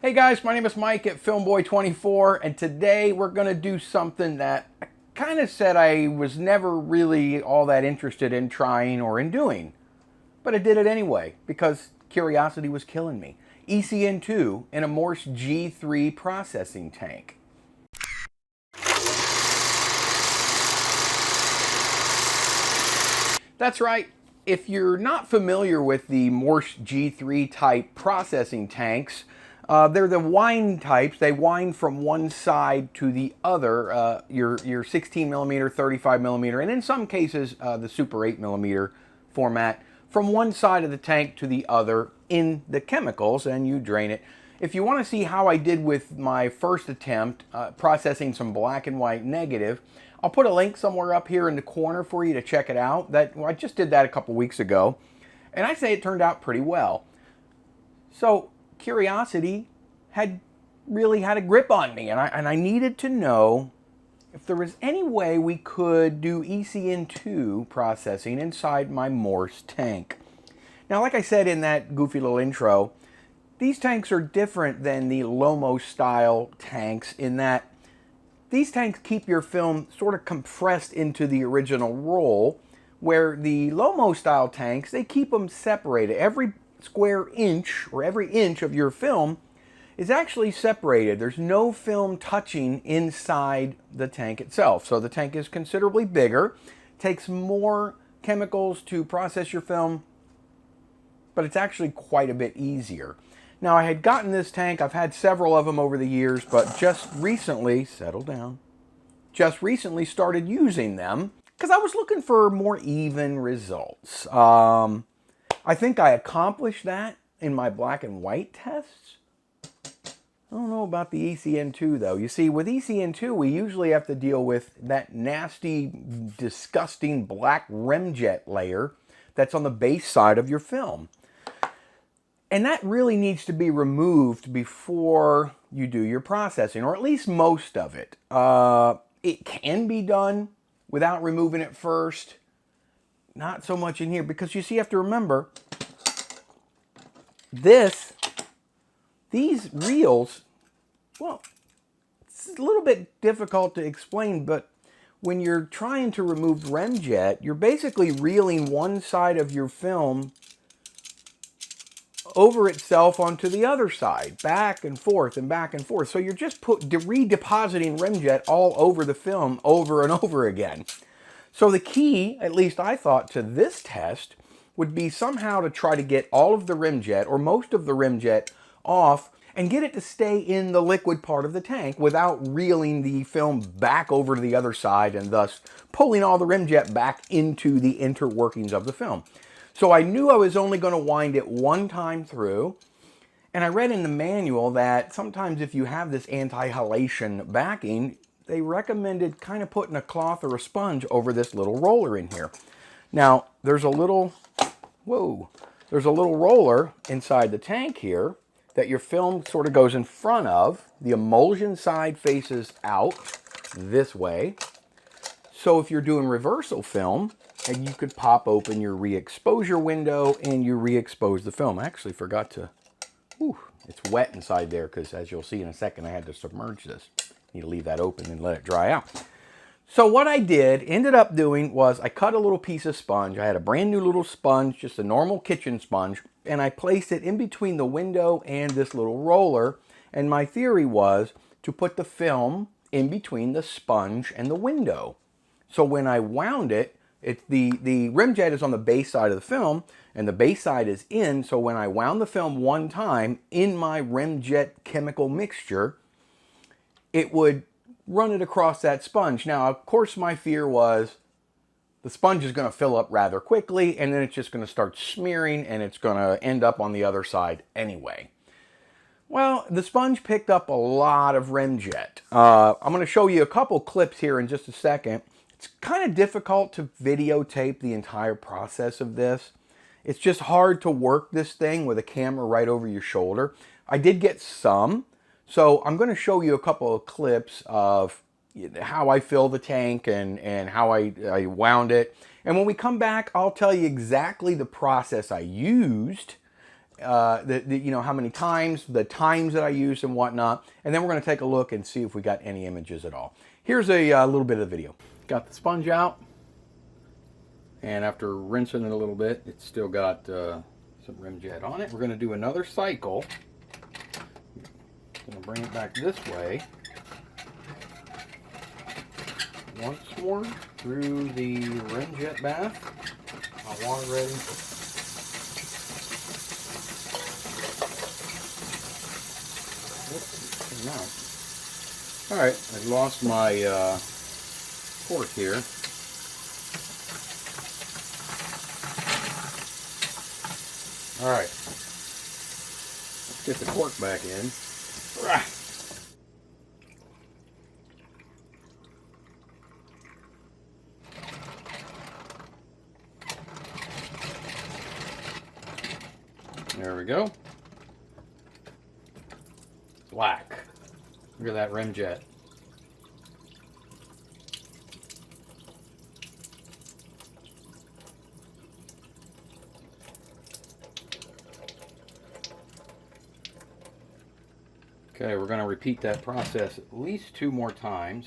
Hey guys, my name is Mike at Filmboy24, and today we're going to do something that I kind of said I was never really all that interested in trying or in doing. But I did it anyway, because curiosity was killing me. ECN-2 in a Morse G3 processing tank. That's right. If you're not familiar with the Morse G3 type processing tanks, they're the wind types. They wind from one side to the other, your 16 millimeter, 35 millimeter, and in some cases the Super 8 millimeter format, from one side of the tank to the other in the chemicals, and you drain it. If you want to see how I did with my first attempt processing some black and white negative, I'll put a link somewhere up here in the corner for you to check it out. I just did that a couple weeks ago, and I say it turned out pretty well. So curiosity had really had a grip on me, and I needed to know if there was any way we could do ECN-2 processing inside my Morse tank. Now, like I said in that goofy little intro, these tanks are different than the Lomo style tanks in that these tanks keep your film sort of compressed into the original roll, where the Lomo style tanks, they keep them separated. Every square inch or every inch of your film is actually separated. There's no film touching inside the tank itself. So the tank is considerably bigger, takes more chemicals to process your film, but it's actually quite a bit easier. Now, I had gotten this tank, I've had several of them over the years, but just recently, settle down, just recently started using them because I was looking for more even results. I think I accomplished that in my black and white tests. I don't know about the ECN-2 though. You see, with ECN-2, we usually have to deal with that nasty, disgusting black Rem-jet layer that's on the base side of your film. And that really needs to be removed before you do your processing, or at least most of it. It can be done without removing it first. Not so much in here, because you see, you have to remember, these reels, well, it's a little bit difficult to explain, but when you're trying to remove Rem-jet, you're basically reeling one side of your film over itself onto the other side, back and forth and back and forth. So you're just redepositing Rem-jet all over the film over and over again. So the key, at least I thought, to this test would be somehow to try to get all of the Rem-jet or most of the Rem-jet off and get it to stay in the liquid part of the tank without reeling the film back over to the other side and thus pulling all the Rem-jet back into the interworkings of the film. So I knew I was only going to wind it one time through, and I read in the manual that sometimes if you have this anti-halation backing, they recommended kind of putting a cloth or a sponge over this little roller in here. Now, there's a little roller inside the tank here that your film sort of goes in front of. The emulsion side faces out this way. So if you're doing reversal film, and you could pop open your re-exposure window and you re-expose the film. I actually forgot to, it's wet inside there because as you'll see in a second, I had to submerge this. Need to leave that open and let it dry out. So what I ended up doing was I cut a little piece of sponge. I had a brand new little sponge, just a normal kitchen sponge, and I placed it in between the window and this little roller. And my theory was to put the film in between the sponge and the window. So when I wound it, the Rem-jet is on the base side of the film, and the base side is in, so when I wound the film one time in my Rem-jet chemical mixture, it would run it across that sponge. Now, of course, my fear was the sponge is going to fill up rather quickly, and then it's just going to start smearing, and it's going to end up on the other side anyway. Well, the sponge picked up a lot of Rem-jet. I'm going to show you a couple clips here in just a second. It's kind of difficult to videotape the entire process of this. It's just hard to work this thing with a camera right over your shoulder. I did get some, so I'm going to show you a couple of clips of how I fill the tank and how I wound it. And when we come back, I'll tell you exactly the process I used you know, how many times, the times that I used and whatnot. And then we're going to take a look and see if we got any images at all. Here's a little bit of the video. Got the sponge out. And after rinsing it a little bit, it's still got some Rem-jet on it. We're going to do another cycle. Going to bring it back this way. Once more through the Rem-jet bath. Hot water ready. Oops, all right, I've lost my cork here. All right, let's get the cork back in. There we go. Black. Look at that Rem-jet. Okay, we're going to repeat that process at least 2 more times.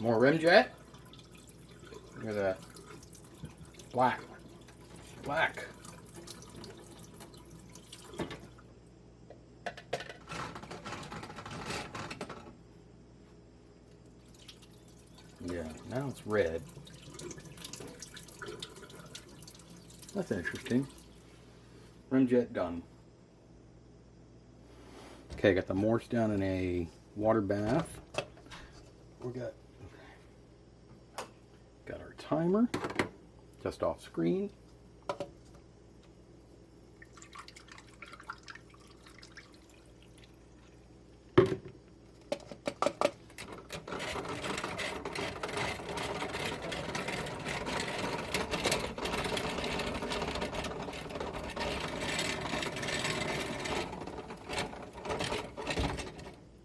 More Rem-jet. Look at that. Black. Black. Yeah, now it's red. That's interesting. Rem-jet done. Okay, got the Morse down in a water bath. We got our timer just off screen.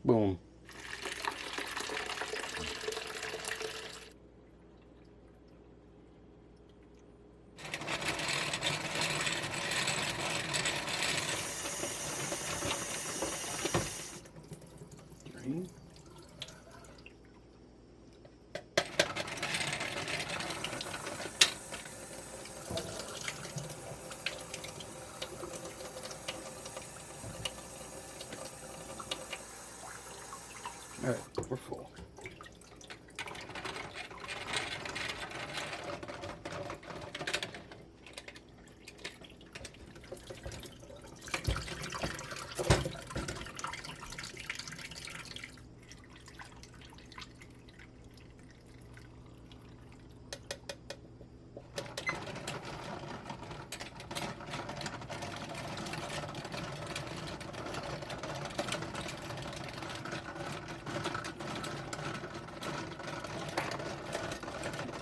Boom. All right, we're full.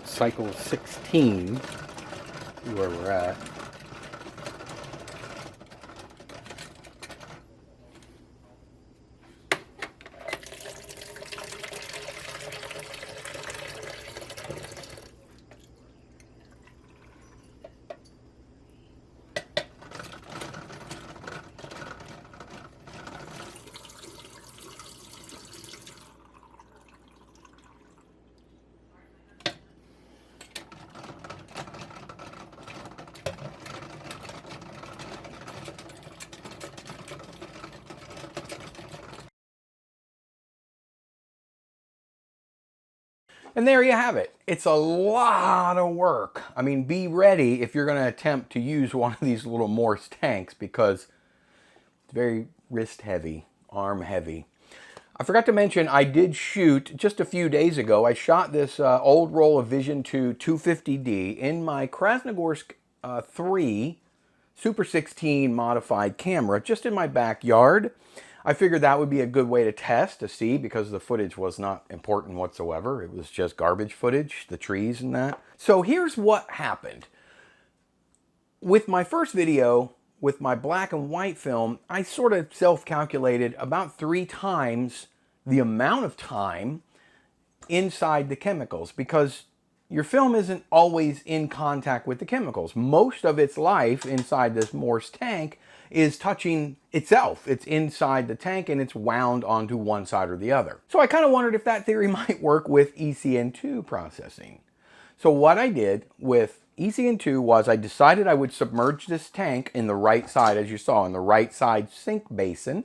Cycle 16, where we're at. And there you have it. It's a lot of work. I mean, be ready if you're going to attempt to use one of these little Morse tanks because it's very wrist heavy, arm heavy. I forgot to mention, I did shoot just a few days ago. I shot this old roll of Vision 2 250D in my Krasnogorsk 3 Super 16 modified camera just in my backyard. I figured that would be a good way to test, to see, because the footage was not important whatsoever. It was just garbage footage, the trees and that. So here's what happened. With my first video, with my black and white film, I sort of self-calculated about 3 times the amount of time inside the chemicals, because your film isn't always in contact with the chemicals. Most of its life inside this Morse tank is touching itself. It's inside the tank and it's wound onto one side or the other. So I kind of wondered if that theory might work with ECN-2 processing. So what I did with ECN-2 was I decided I would submerge this tank in the right side, as you saw, in the right side sink basin,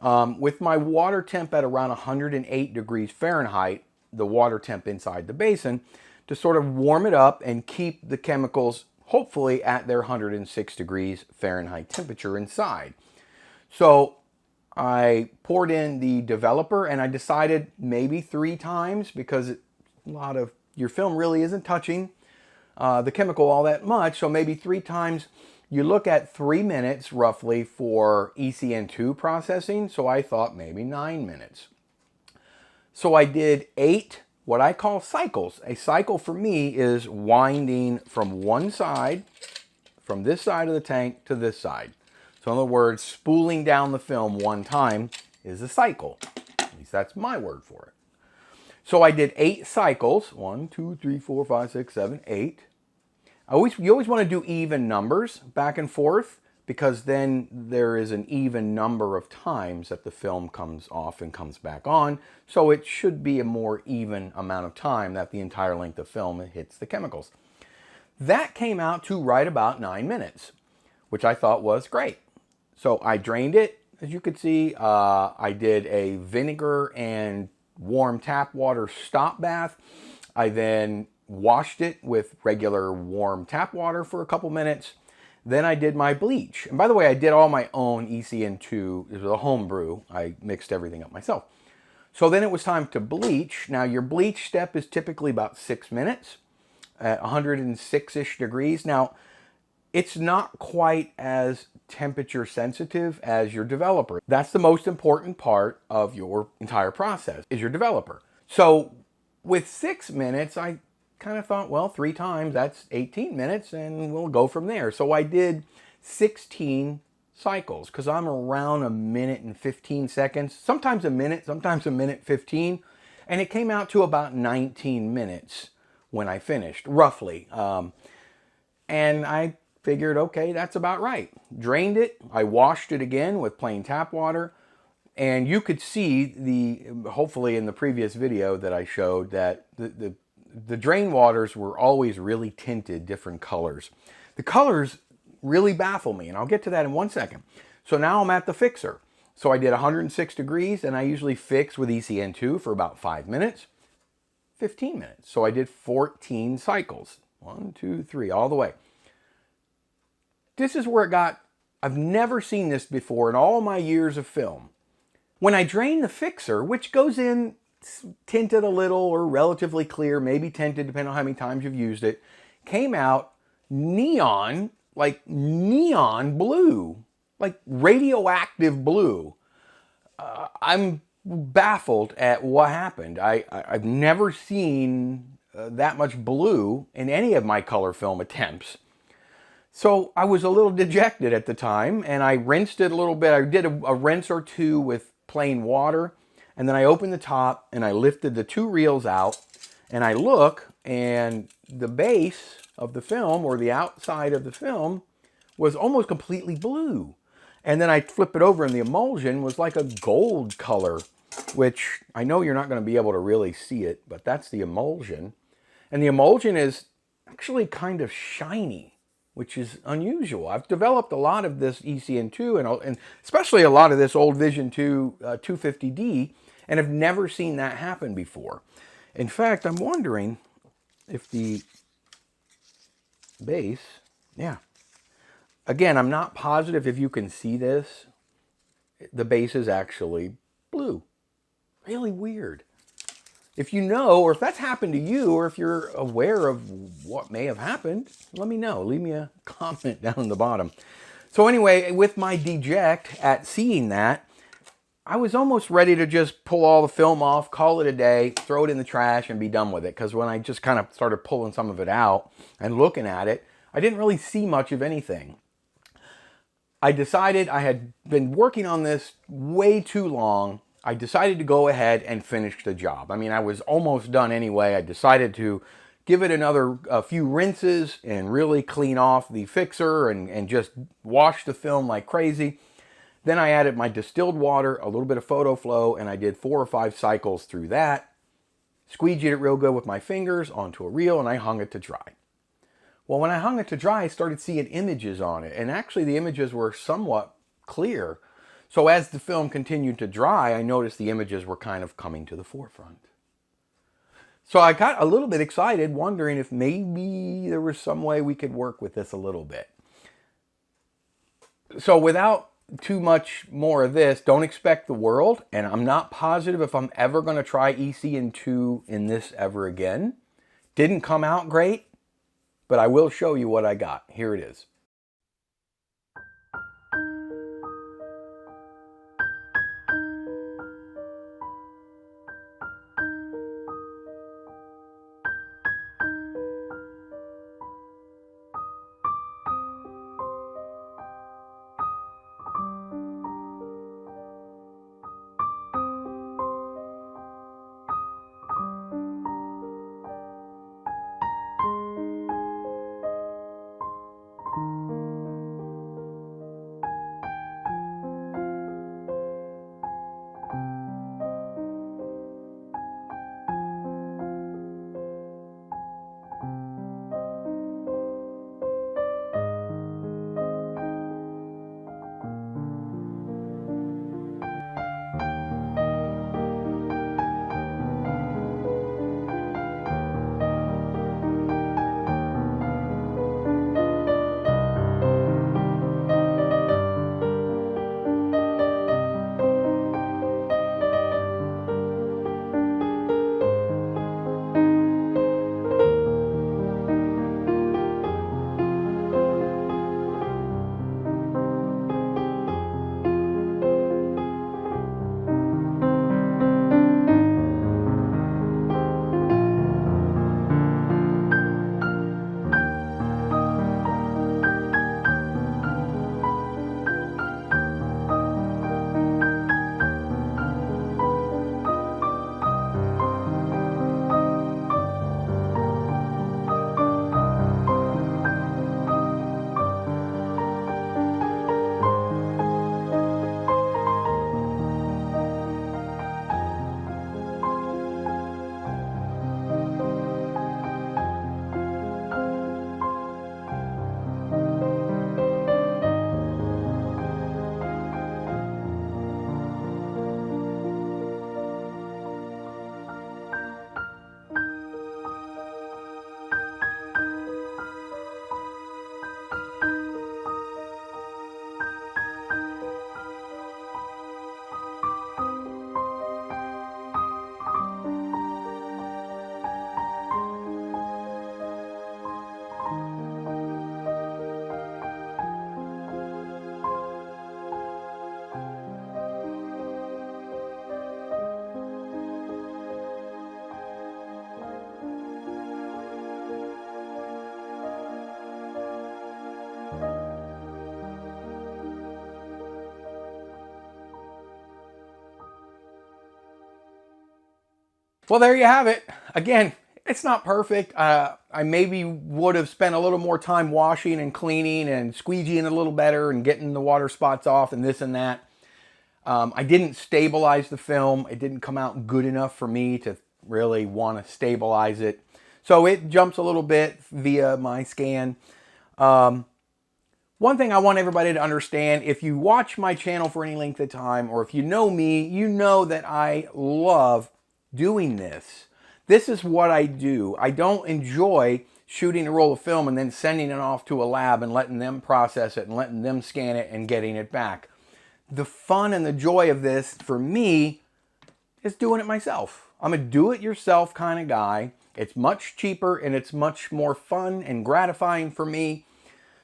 with my water temp at around 108 degrees Fahrenheit, the water temp inside the basin, to sort of warm it up and keep the chemicals hopefully at their 106 degrees Fahrenheit temperature inside. So I poured in the developer and I decided maybe 3 times, because a lot of your film really isn't touching the chemical all that much. So maybe 3 times. You look at 3 minutes roughly for ECN-2 processing. So I thought maybe 9 minutes. So I did 8 what I call cycles. A cycle for me is winding from one side, from this side of the tank to this side. So in other words, spooling down the film one time is a cycle. At least that's my word for it. So I did 8 cycles. 1, 2, 3, 4, 5, 6, 7, 8. You always want to do even numbers back and forth, because then there is an even number of times that the film comes off and comes back on. So it should be a more even amount of time that the entire length of film hits the chemicals. That came out to right about 9 minutes, which I thought was great. So I drained it. As you could see, I did a vinegar and warm tap water stop bath. I then washed it with regular warm tap water for a couple minutes. Then I did my bleach. And by the way, I did all my own ECN-2. It was a home brew. I mixed everything up myself. So then it was time to bleach. Now your bleach step is typically about 6 minutes at 106-ish degrees. Now it's not quite as temperature sensitive as your developer. That's the most important part of your entire process, is your developer. So with 6 minutes, I kind of thought, well, 3 times, that's 18 minutes, and we'll go from there. So I did 16 cycles, because I'm around 1 minute and 15 seconds, sometimes a minute, sometimes 1 minute 15, and it came out to about 19 minutes when I finished, roughly. And I figured, okay, that's about right. Drained it, I washed it again with plain tap water, and you could see hopefully in the previous video that I showed, that the drain waters were always really tinted different colors. The colors really baffle me, and I'll get to that in 1 second. So now I'm at the fixer. So I did 106 degrees, and I usually fix with ECN-2 for about 5 minutes, 15 minutes. So I did 14 cycles. 1, 2, 3, all the way. This is where it got, I've never seen this before in all my years of film. When I drain the fixer, which goes in tinted a little or relatively clear, maybe tinted depending on how many times you've used it, came out neon, like neon blue, like radioactive blue. I'm baffled at what happened. I've never seen that much blue in any of my color film attempts. So I was a little dejected at the time, and I rinsed it a little bit. I did a rinse or 2 with plain water. And then I opened the top and I lifted the 2 reels out, and I look, and the base of the film, or the outside of the film, was almost completely blue. And then I flip it over and the emulsion was like a gold color, which I know you're not going to be able to really see it, but that's the emulsion. And the emulsion is actually kind of shiny, which is unusual. I've developed a lot of this ECN-2 and especially a lot of this old Vision 2 250D, and have never seen that happen before. In fact, I'm wondering if the base, yeah. Again, I'm not positive if you can see this. The base is actually blue. Really weird. If you know, or if that's happened to you, or if you're aware of what may have happened, let me know. Leave me a comment down the bottom. So anyway, with my deject at seeing that, I was almost ready to just pull all the film off, call it a day, throw it in the trash, and be done with it. Because when I just kind of started pulling some of it out and looking at it, I didn't really see much of anything. I decided I had been working on this way too long. I decided to go ahead and finish the job. I mean, I was almost done anyway. I decided to give it a few rinses and really clean off the fixer and just wash the film like crazy. Then I added my distilled water, a little bit of photo flow, and I did 4 or 5 cycles through that. Squeegeed it real good with my fingers onto a reel, and I hung it to dry. Well, when I hung it to dry, I started seeing images on it, and actually the images were somewhat clear. So as the film continued to dry, I noticed the images were kind of coming to the forefront. So I got a little bit excited, wondering if maybe there was some way we could work with this a little bit. So without too much more of this, don't expect the world, and I'm not positive if I'm ever going to try ECN-2 in this ever again. Didn't come out great, but I will show you what I got. Here it is. Well, there you have it. Again, it's not perfect. I maybe would have spent a little more time washing and cleaning and squeegeeing a little better and getting the water spots off and this and that. I didn't stabilize the film. It didn't come out good enough for me to really want to stabilize it. So it jumps a little bit via my scan. One thing I want everybody to understand, if you watch my channel for any length of time, or if you know me, you know that I love doing this. This is what I do. I don't enjoy shooting a roll of film and then sending it off to a lab and letting them process it and letting them scan it and getting it back. The fun and the joy of this for me is doing it myself. I'm a do-it-yourself kind of guy. It's much cheaper and it's much more fun and gratifying for me.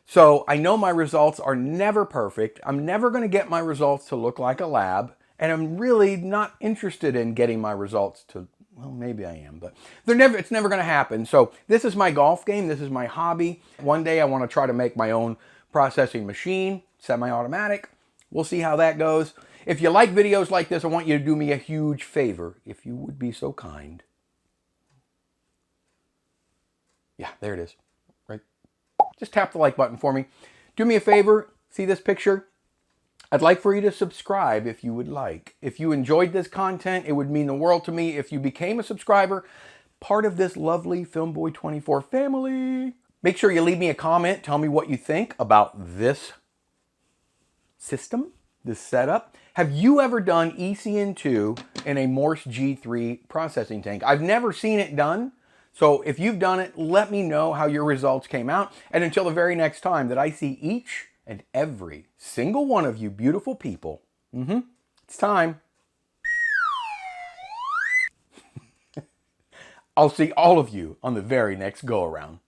So I know my results are never perfect. I'm never going to get my results to look like a lab. And I'm really not interested in getting my results to, well, maybe I am, but it's never going to happen. So this is my golf game. This is my hobby. One day I want to try to make my own processing machine, semi-automatic. We'll see how that goes. If you like videos like this, I want you to do me a huge favor, if you would be so kind. Yeah, there it is. Right. Just tap the like button for me. Do me a favor, see this picture? I'd like for you to subscribe if you would like. If you enjoyed this content, it would mean the world to me if you became a subscriber, part of this lovely Filmboy24 family. Make sure you leave me a comment. Tell me what you think about this system, this setup. Have you ever done ECN-2 in a Morse G3 processing tank? I've never seen it done. So if you've done it, let me know how your results came out. And until the very next time that I see each and every single one of you beautiful people, it's time. I'll see all of you on the very next go-around.